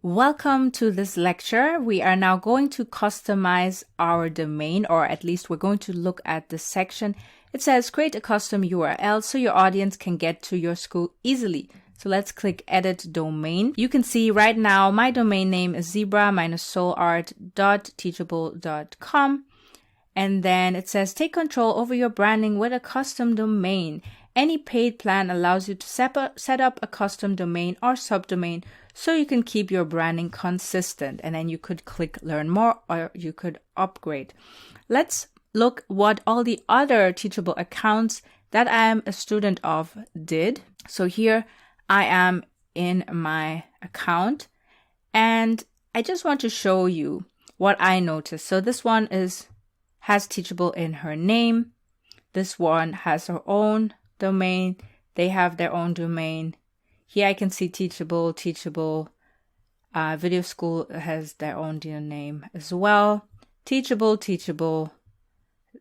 Welcome to this lecture. We are now going to customize our domain, or at least we're going to look at the section. It says create a custom URL so your audience can get to your school easily. So let's click edit domain. You can see right now my domain name is zebra-soulart.teachable.com. And then it says take control over your branding with a custom domain. Any paid plan allows you to set up a custom domain or subdomain so you can keep your branding consistent. And then you could click learn more, or you could upgrade. Let's look what all the other Teachable accounts that I am a student of did. So here I am in my account and I just want to show you what I noticed. So this one has Teachable in her name. This one has her own domain. They have their own domain. Here I can see Teachable. Video School has their own name as well. Teachable.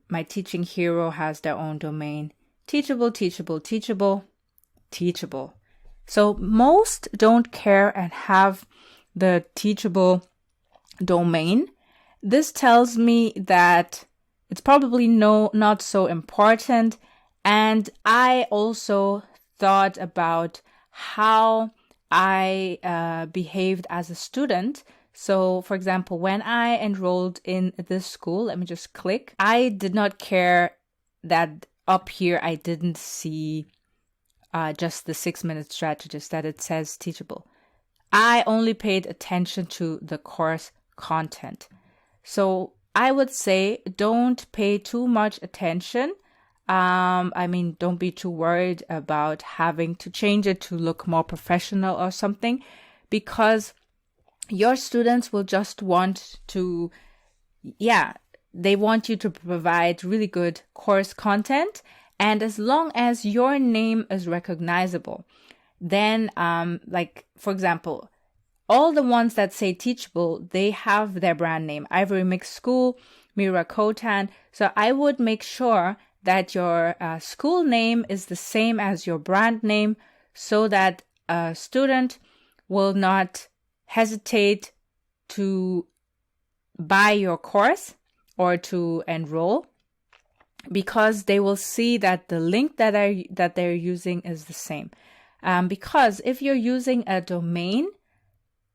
My Teaching Hero has their own domain. Teachable. So most don't care and have the Teachable domain. This tells me that it's probably not so important. And I also thought about how I behaved as a student. So, for example, when I enrolled in this school, let me just click. I did not care that up here I didn't see just the 6-minute strategist, that it says Teachable. I only paid attention to the course content. So I would say don't pay too much attention. Don't be too worried about having to change it to look more professional or something, because your students will just want to, they want you to provide really good course content. And as long as your name is recognizable, then, for example, all the ones that say Teachable, they have their brand name, Ivory Mixed School, Mira Kotan. So I would make sure that your school name is the same as your brand name, so that a student will not hesitate to buy your course or to enroll, because they will see that the link that they're using is the same. Because if you're using a domain,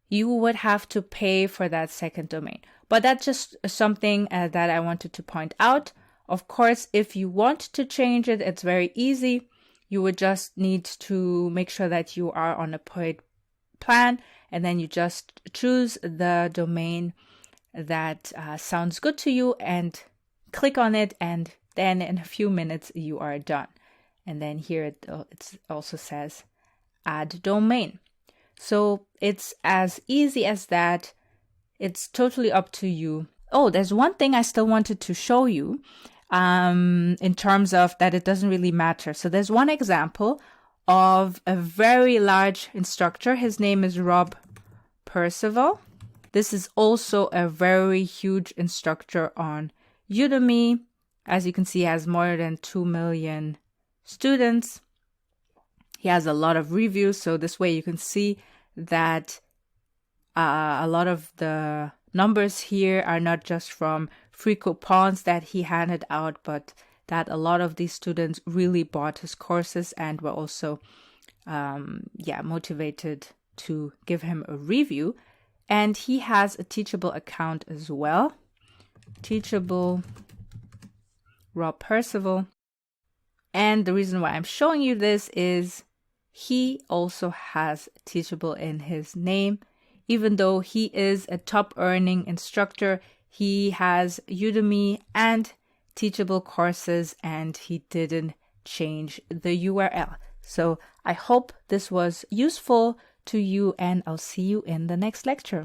you would have to pay for that second domain. But that's just something that I wanted to point out. Of course, if you want to change it, it's very easy. You would just need to make sure that you are on a paid plan, and then you just choose the domain that sounds good to you and click on it, and then in a few minutes you are done. And then here it also says add domain. So it's as easy as that. It's totally up to you. Oh, there's one thing I still wanted to show you in terms of that it doesn't really matter. So there's one example of a very large instructor. His name is Rob Percival. This is also a very huge instructor on Udemy. As you can see, he has more than 2 million students. He has a lot of reviews. So this way you can see that a lot of the numbers here are not just from free coupons that he handed out, but that a lot of these students really bought his courses and were also motivated to give him a review. And he has a Teachable account as well. Teachable Rob Percival. And the reason why I'm showing you this is he also has Teachable in his name. Even though he is a top earning instructor, he has Udemy and Teachable courses, and he didn't change the URL. So I hope this was useful to you, and I'll see you in the next lecture.